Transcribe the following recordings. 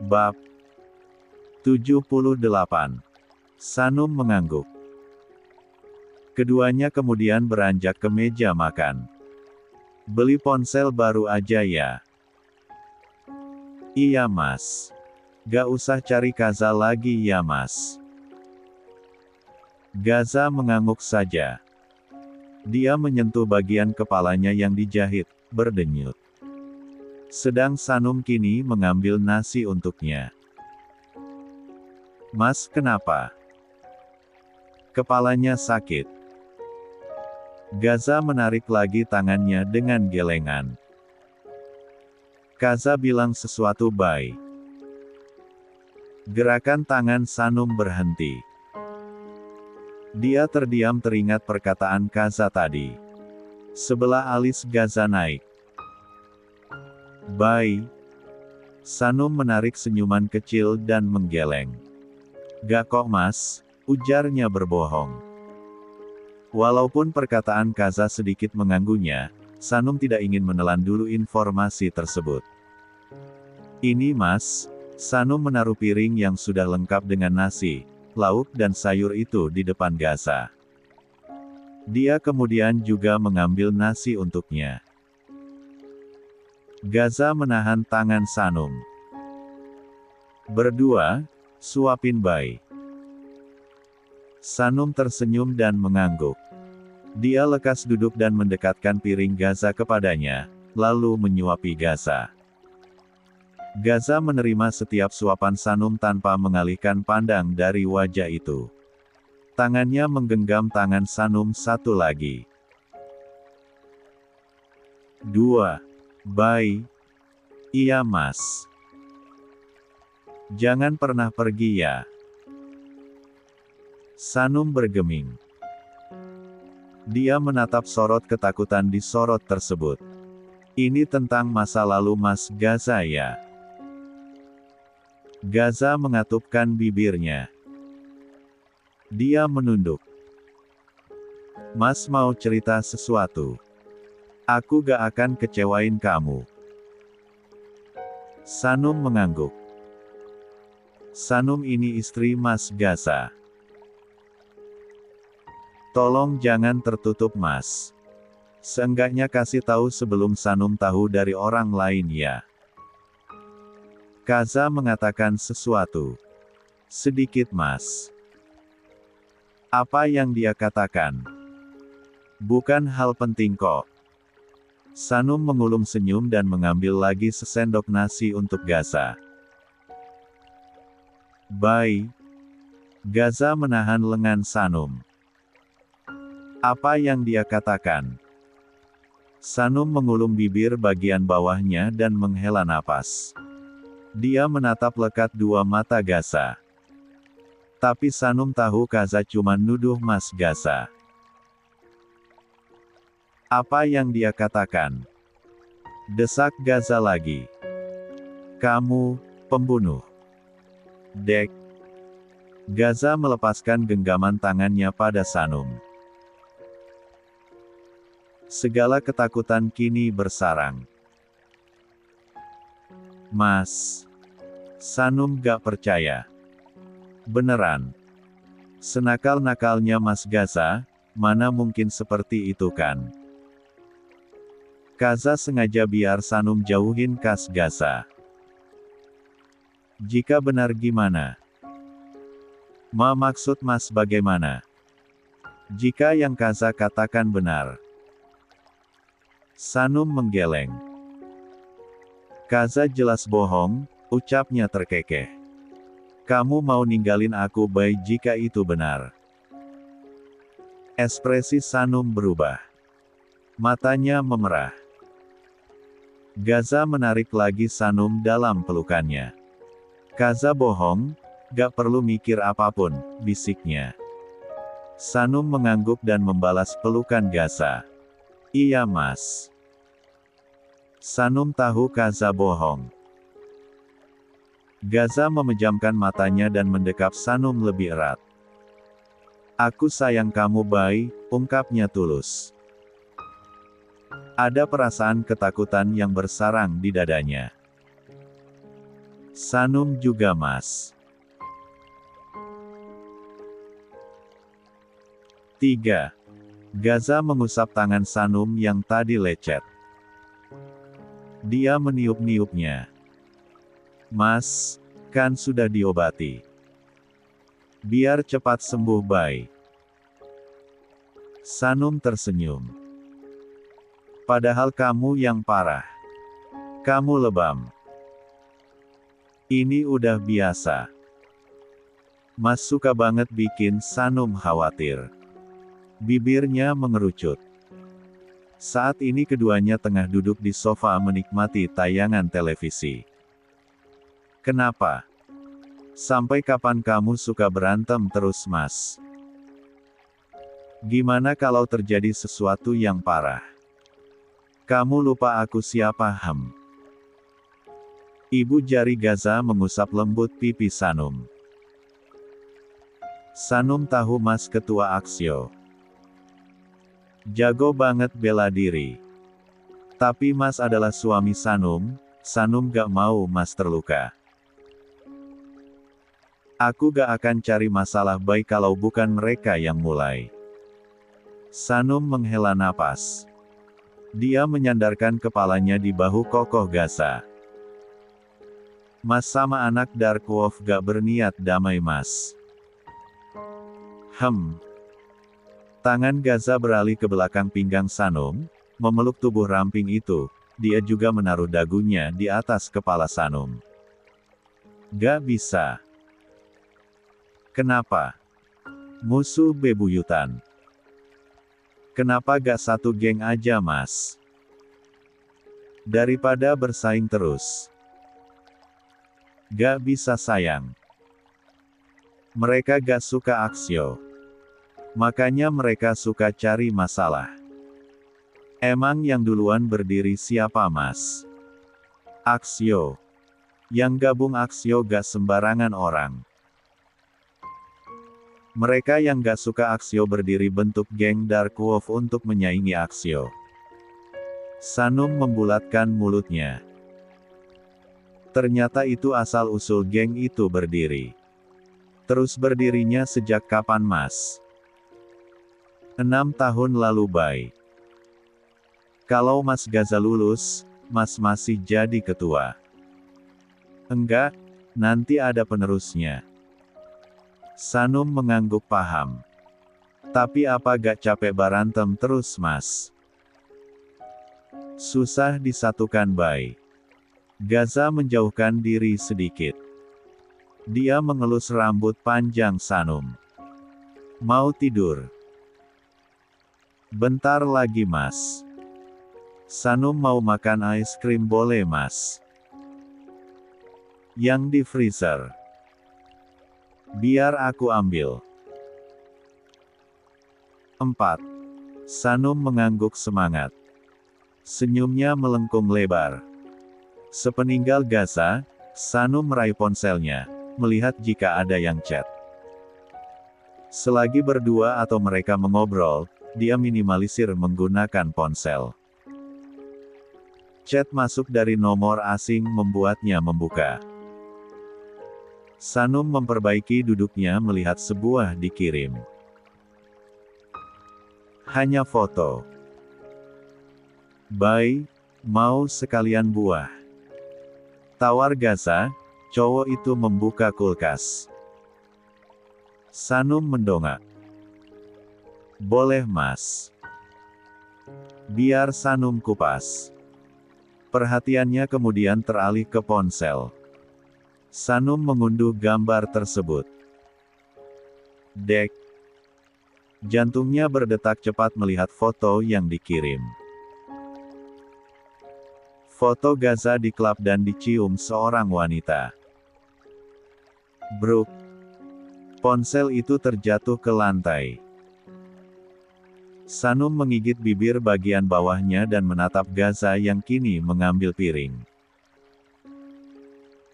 Bab 78. Sanum mengangguk. Keduanya kemudian beranjak ke meja makan. Beli ponsel baru aja ya? Iya mas. Gak usah cari Kaza lagi ya mas. Gaza mengangguk saja. Dia menyentuh bagian kepalanya yang dijahit, berdenyut. Sedang Sanum kini mengambil nasi untuknya. Mas kenapa? Kepalanya sakit. Gaza menarik lagi tangannya dengan gelengan. Kaza bilang sesuatu baik. Gerakan tangan Sanum berhenti. Dia terdiam teringat perkataan Kaza tadi. Sebelah alis Gaza naik. Bai. Sanum menarik senyuman kecil dan menggeleng. Gak kok mas, ujarnya berbohong. Walaupun perkataan Kaza sedikit mengganggunya, Sanum tidak ingin menelan dulu informasi tersebut. Ini mas, Sanum menaruh piring yang sudah lengkap dengan nasi, lauk dan sayur itu di depan Gaza. Dia kemudian juga mengambil nasi untuknya. Gaza menahan tangan Sanum. Berdua, suapin Bai. Sanum tersenyum dan mengangguk. Dia lekas duduk dan mendekatkan piring Gaza kepadanya, lalu menyuapi Gaza. Gaza menerima setiap suapan Sanum tanpa mengalihkan pandang dari wajah itu. Tangannya menggenggam tangan Sanum satu lagi. 2. Bai. Iya mas. Jangan pernah pergi ya. Sanum bergeming. Dia menatap sorot ketakutan di sorot tersebut. Ini tentang masa lalu Mas Gaza ya? Gaza mengatupkan bibirnya. Dia menunduk. Mas mau cerita sesuatu. Aku gak akan kecewain kamu. Sanum mengangguk. Sanum ini istri Mas Gaza. Tolong jangan tertutup mas. Seenggaknya kasih tahu sebelum Sanum tahu dari orang lain ya. Kaza mengatakan sesuatu. Sedikit mas. Apa yang dia katakan? Bukan hal penting kok. Sanum mengulum senyum dan mengambil lagi sesendok nasi untuk Gaza. Bai. Gaza menahan lengan Sanum. Apa yang dia katakan? Sanum mengulum bibir bagian bawahnya dan menghela napas. Dia menatap lekat dua mata Gaza. Tapi Sanum tahu Kaza cuma nuduh Mas Gaza. Apa yang dia katakan? Desak Gaza lagi. Kamu, pembunuh. Dek. Gaza melepaskan genggaman tangannya pada Sanum. Segala ketakutan kini bersarang. Mas. Sanum gak percaya. Beneran. Senakal-nakalnya Mas Gaza, mana mungkin seperti itu kan? Kaza sengaja biar Sanum jauhin Kas Gaza. Jika benar gimana? Maksud Mas bagaimana? Jika yang Kaza katakan benar. Sanum menggeleng. Kaza jelas bohong, ucapnya terkekeh. Kamu mau ninggalin aku Bai jika itu benar. Ekspresi Sanum berubah. Matanya memerah. Gaza menarik lagi Sanum dalam pelukannya. Kaza bohong, gak perlu mikir apapun, bisiknya. Sanum mengangguk dan membalas pelukan Gaza. Iya mas. Sanum tahu Kaza bohong. Gaza memejamkan matanya dan mendekap Sanum lebih erat. Aku sayang kamu Bai, ungkapnya tulus. Ada perasaan ketakutan yang bersarang di dadanya. Sanum juga Mas. 3. Gaza mengusap tangan Sanum yang tadi lecet. Dia meniup-niupnya. Mas, kan sudah diobati. Biar cepat sembuh, Bay. Sanum tersenyum. Padahal kamu yang parah. Kamu lebam. Ini udah biasa. Mas suka banget bikin Sanum khawatir. Bibirnya mengerucut. Saat ini keduanya tengah duduk di sofa menikmati tayangan televisi. Kenapa? Sampai kapan kamu suka berantem terus, Mas? Gimana kalau terjadi sesuatu yang parah? Kamu lupa aku siapa, Ibu jari Gaza mengusap lembut pipi Sanum. Sanum tahu Mas ketua Aksio. Jago banget bela diri. Tapi Mas adalah suami Sanum, Sanum gak mau Mas terluka. Aku gak akan cari masalah baik kalau bukan mereka yang mulai. Sanum menghela napas. Dia menyandarkan kepalanya di bahu kokoh Gaza. Mas sama anak Dark Wolf gak berniat damai, Mas. Tangan Gaza beralih ke belakang pinggang Sanum, memeluk tubuh ramping itu, dia juga menaruh dagunya di atas kepala Sanum. Gak bisa. Kenapa? Musuh bebuyutan. Kenapa gak satu geng aja, Mas? Daripada bersaing terus. Gak bisa sayang. Mereka gak suka Aksio. Makanya mereka suka cari masalah. Emang yang duluan berdiri siapa, Mas? Aksio. Yang gabung Aksio gak sembarangan orang. Mereka yang gak suka Aksio berdiri bentuk geng Dark Wolf untuk menyaingi Aksio. Sanum membulatkan mulutnya. Ternyata itu asal-usul geng itu berdiri. Terus berdirinya sejak kapan, Mas? 6 tahun lalu, Bay. Kalau Mas Gaza lulus, Mas masih jadi ketua. Enggak, nanti ada penerusnya. Sanum mengangguk paham. Tapi apa gak capek berantem terus, Mas? Susah disatukan, Bay. Gaza menjauhkan diri sedikit. Dia mengelus rambut panjang Sanum. Mau tidur? Bentar lagi, Mas. Sanum mau makan es krim boleh, Mas? Yang di freezer. Biar aku ambil. 4. Sanum mengangguk semangat. Senyumnya melengkung lebar. Sepeninggal Gaza, Sanum meraih ponselnya, melihat jika ada yang chat. Selagi berdua atau mereka mengobrol, dia minimalisir menggunakan ponsel. Chat masuk dari nomor asing membuatnya membuka. Sanum memperbaiki duduknya melihat sebuah dikirim. Hanya foto. Bay, mau sekalian buah. Tawar Gaza, cowok itu membuka kulkas. Sanum mendongak. Boleh, Mas. Biar Sanum kupas. Perhatiannya kemudian teralih ke ponsel. Sanum mengunduh gambar tersebut. Dek. Jantungnya berdetak cepat melihat foto yang dikirim. Foto Gaza dikelap dan dicium seorang wanita. Bruk. Ponsel itu terjatuh ke lantai. Sanum menggigit bibir bagian bawahnya dan menatap Gaza yang kini mengambil piring.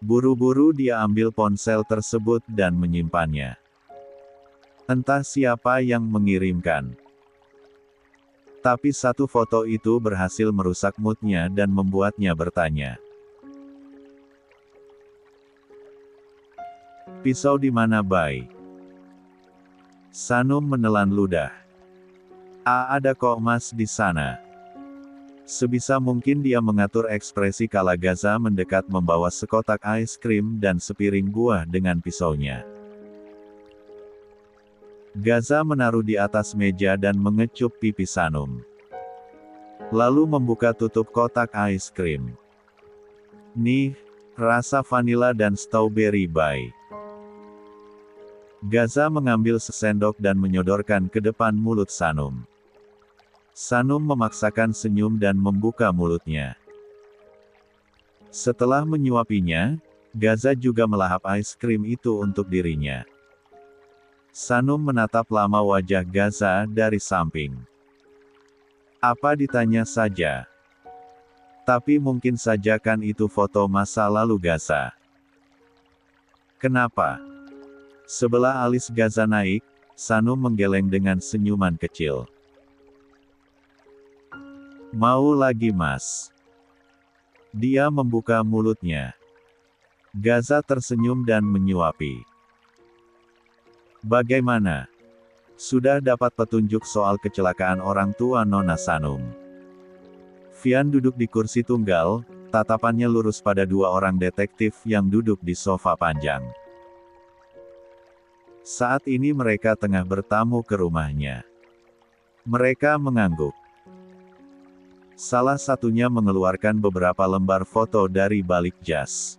Buru-buru dia ambil ponsel tersebut dan menyimpannya. Entah siapa yang mengirimkan. Tapi satu foto itu berhasil merusak moodnya dan membuatnya bertanya. Pisau di mana, Bay? Sanum menelan ludah. Ada kok Mas di sana. Sebisa mungkin dia mengatur ekspresi kala Gaza mendekat membawa sekotak es krim dan sepiring buah dengan pisaunya. Gaza menaruh di atas meja dan mengecup pipi Sanum. Lalu membuka tutup kotak es krim. Nih, rasa vanila dan strawberry, Bay. Gaza mengambil sesendok dan menyodorkan ke depan mulut Sanum. Sanum memaksakan senyum dan membuka mulutnya. Setelah menyuapinya, Gaza juga melahap es krim itu untuk dirinya. Sanum menatap lama wajah Gaza dari samping. Apa ditanya saja? Tapi mungkin saja kan itu foto masa lalu Gaza. Kenapa? Sebelah alis Gaza naik, Sanum menggeleng dengan senyuman kecil. Mau lagi, Mas? Dia membuka mulutnya. Gaza tersenyum dan menyuapi. Bagaimana? Sudah dapat petunjuk soal kecelakaan orang tua Nona Sanum? Vian duduk di kursi tunggal, tatapannya lurus pada dua orang detektif yang duduk di sofa panjang. Saat ini mereka tengah bertamu ke rumahnya. Mereka mengangguk. Salah satunya mengeluarkan beberapa lembar foto dari balik jas.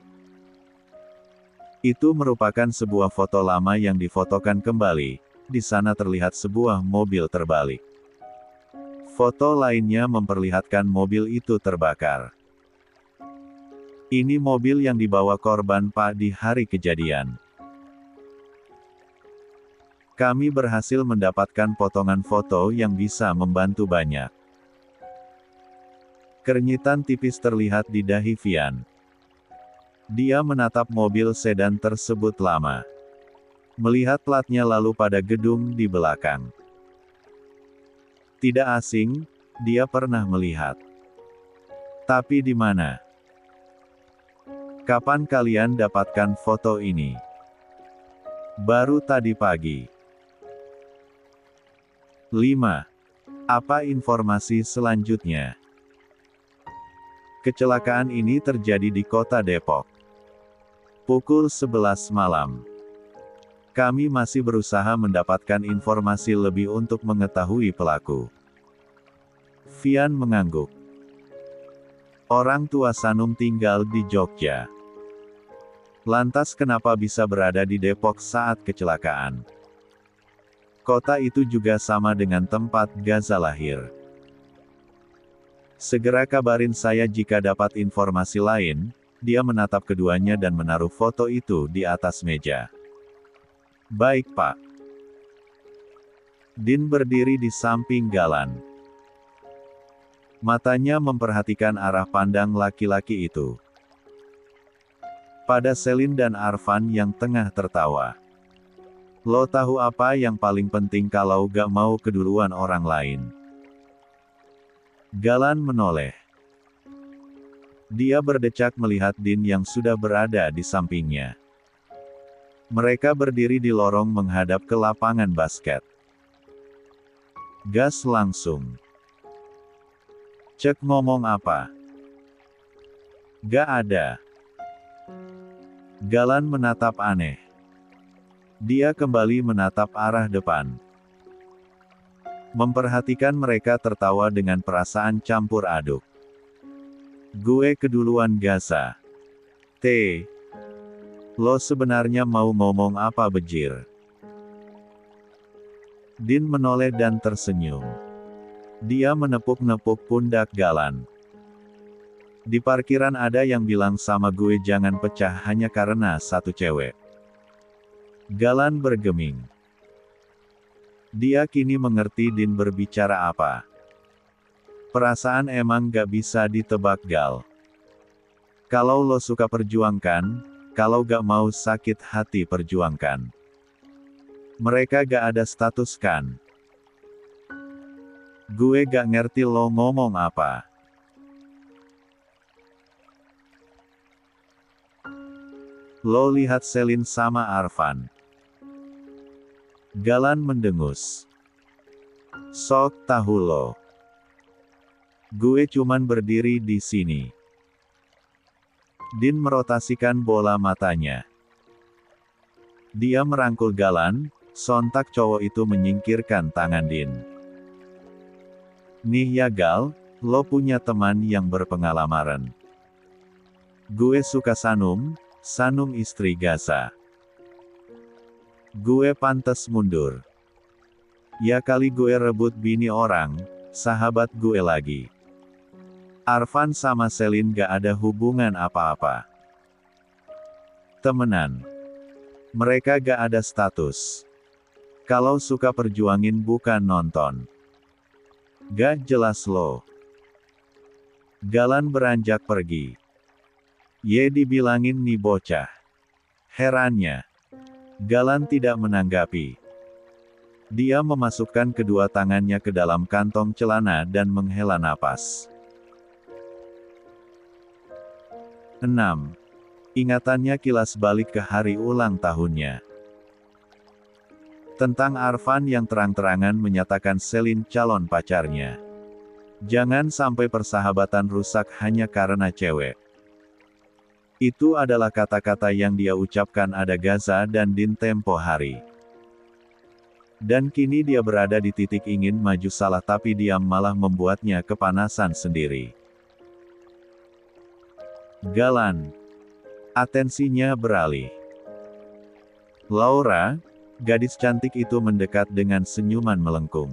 Itu merupakan sebuah foto lama yang difotokan kembali. Di sana terlihat sebuah mobil terbalik. Foto lainnya memperlihatkan mobil itu terbakar. Ini mobil yang dibawa korban Pak di hari kejadian. Kami berhasil mendapatkan potongan foto yang bisa membantu banyak. Kernitan tipis terlihat di dahi Vian. Dia menatap mobil sedan tersebut lama. Melihat platnya lalu pada gedung di belakang. Tidak asing, dia pernah melihat. Tapi di mana? Kapan kalian dapatkan foto ini? Baru tadi pagi. 5. Apa informasi selanjutnya? Kecelakaan ini terjadi di kota Depok. Pukul 11 malam. Kami masih berusaha mendapatkan informasi lebih untuk mengetahui pelaku. Vian mengangguk. Orang tua Sanum tinggal di Jogja. Lantas kenapa bisa berada di Depok saat kecelakaan? Kota itu juga sama dengan tempat Gaza lahir. Segera kabarin saya jika dapat informasi lain. Dia menatap keduanya dan menaruh foto itu di atas meja. Baik, Pak. Din berdiri di samping Galan. Matanya memperhatikan arah pandang laki-laki itu. Pada Selin dan Arfan yang tengah tertawa. Lo tahu apa yang paling penting kalau gak mau keduluan orang lain? Galan menoleh. Dia berdecak melihat Din yang sudah berada di sampingnya. Mereka berdiri di lorong menghadap ke lapangan basket. Gas langsung. Cek ngomong apa? Gak ada. Galan menatap aneh. Dia kembali menatap arah depan. Memperhatikan mereka tertawa dengan perasaan campur aduk. Gue keduluan Gaza. Lo sebenarnya mau ngomong apa, bejir? Din menoleh dan tersenyum. Dia menepuk-nepuk pundak Galan. Di parkiran ada yang bilang sama gue jangan pecah hanya karena satu cewek. Galan bergeming. Dia kini mengerti Din berbicara apa. Perasaan emang gak bisa ditebak, Gal. Kalau lo suka perjuangkan, kalau gak mau sakit hati perjuangkan. Mereka gak ada status kan? Gue gak ngerti lo ngomong apa. Lo lihat Selin sama Arfan. Galan mendengus. Sok tahu lo. Gue cuman berdiri di sini. Din merotasikan bola matanya. Dia merangkul Galan, sontak cowok itu menyingkirkan tangan Din. Nih ya Gal, lo punya teman yang berpengalaman. Gue suka Sanum, Sanum istri Gaza. Gue pantas mundur. Ya kali gue rebut bini orang, sahabat gue lagi. Arfan sama Selin gak ada hubungan apa-apa. Temenan. Mereka gak ada status. Kalau suka perjuangin bukan nonton. Gak jelas lo. Galan beranjak pergi. Ye dibilangin nih bocah. Herannya. Galan tidak menanggapi. Dia memasukkan kedua tangannya ke dalam kantong celana dan menghela napas. 6. Ingatannya kilas balik ke hari ulang tahunnya. Tentang Arfan yang terang-terangan menyatakan Selin calon pacarnya. Jangan sampai persahabatan rusak hanya karena cewek. Itu adalah kata-kata yang dia ucapkan ada Gaza dan Din tempo hari. Dan kini dia berada di titik ingin maju salah tapi diam malah membuatnya kepanasan sendiri. Galan. Atensinya beralih. Laura, gadis cantik itu mendekat dengan senyuman melengkung.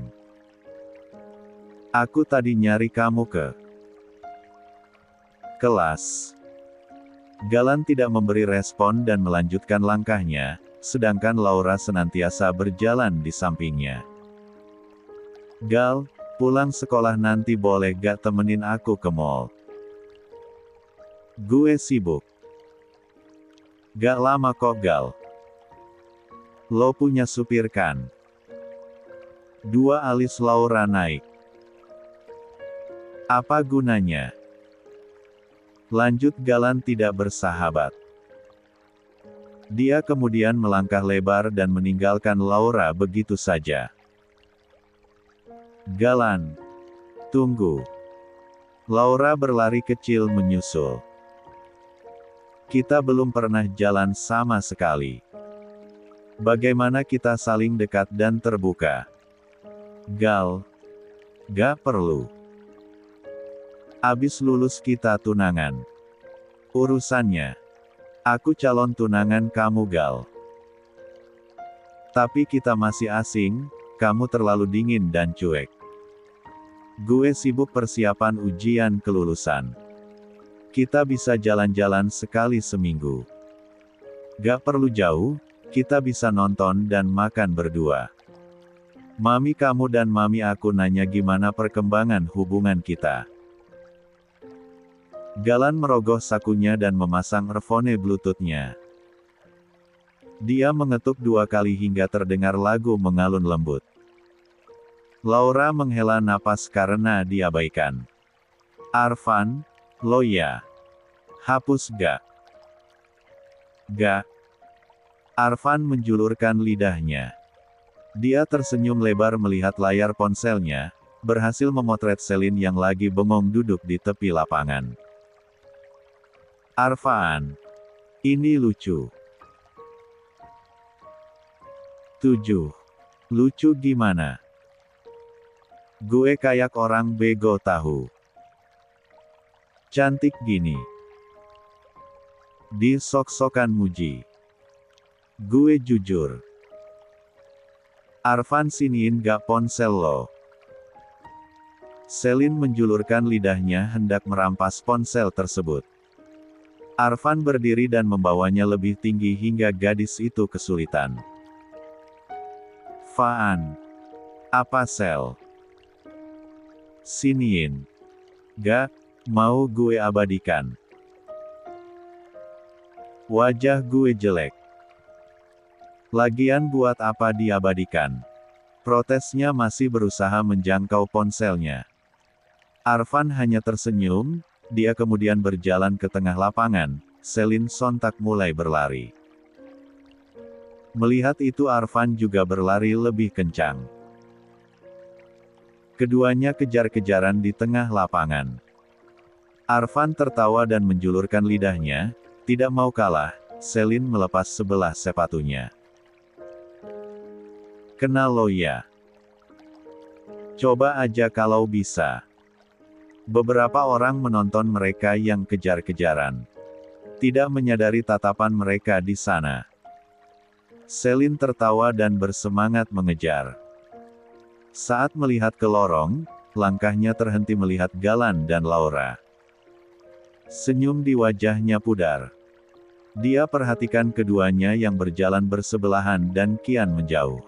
Aku tadi nyari kamu ke kelas. Galan tidak memberi respon dan melanjutkan langkahnya, sedangkan Laura senantiasa berjalan di sampingnya. Gal, pulang sekolah nanti boleh gak temenin aku ke mall? Gue sibuk. Gak lama kok Gal. Lo punya supir kan? Dua alis Laura naik. Apa gunanya? Lanjut Galan tidak bersahabat. Dia kemudian melangkah lebar dan meninggalkan Laura begitu saja. Galan. Tunggu. Laura berlari kecil menyusul. Kita belum pernah jalan sama sekali. Bagaimana kita saling dekat dan terbuka? Gal. Gak perlu. Abis lulus kita tunangan. Urusannya. Aku calon tunangan kamu Gal. Tapi kita masih asing, kamu terlalu dingin dan cuek. Gue sibuk persiapan ujian kelulusan. Kita bisa jalan-jalan sekali seminggu. Gak perlu jauh, kita bisa nonton dan makan berdua. Mami kamu dan mami aku nanya gimana perkembangan hubungan kita. Galan merogoh sakunya dan memasang earphone Bluetooth-nya. Dia mengetuk 2 kali hingga terdengar lagu mengalun lembut. Laura menghela napas karena diabaikan. Arfan, lo ya. Hapus gak? Gak. Arfan menjulurkan lidahnya. Dia tersenyum lebar melihat layar ponselnya, berhasil memotret Selin yang lagi bengong duduk di tepi lapangan. Arfan. Ini lucu. 7. Lucu gimana? Gue kayak orang bego tahu. Cantik gini. Di sok-sokan muji. Gue jujur. Arfan siniin gak ponsel lo. Selin menjulurkan lidahnya hendak merampas ponsel tersebut. Arfan berdiri dan membawanya lebih tinggi hingga gadis itu kesulitan. Faan. Apa sel? Siniin. Gak, mau gue abadikan. Wajah gue jelek. Lagian buat apa diabadikan? Protesnya masih berusaha menjangkau ponselnya. Arfan hanya tersenyum, dia kemudian berjalan ke tengah lapangan, Selin sontak mulai berlari. Melihat itu Arfan juga berlari lebih kencang. Keduanya kejar-kejaran di tengah lapangan. Arfan tertawa dan menjulurkan lidahnya, tidak mau kalah. Selin melepas sebelah sepatunya. Kenal lo ya? Coba aja kalau bisa. Beberapa orang menonton mereka yang kejar-kejaran. Tidak menyadari tatapan mereka di sana. Selin tertawa dan bersemangat mengejar. Saat melihat ke lorong, langkahnya terhenti melihat Galan dan Laura. Senyum di wajahnya pudar. Dia perhatikan keduanya yang berjalan bersebelahan dan kian menjauh.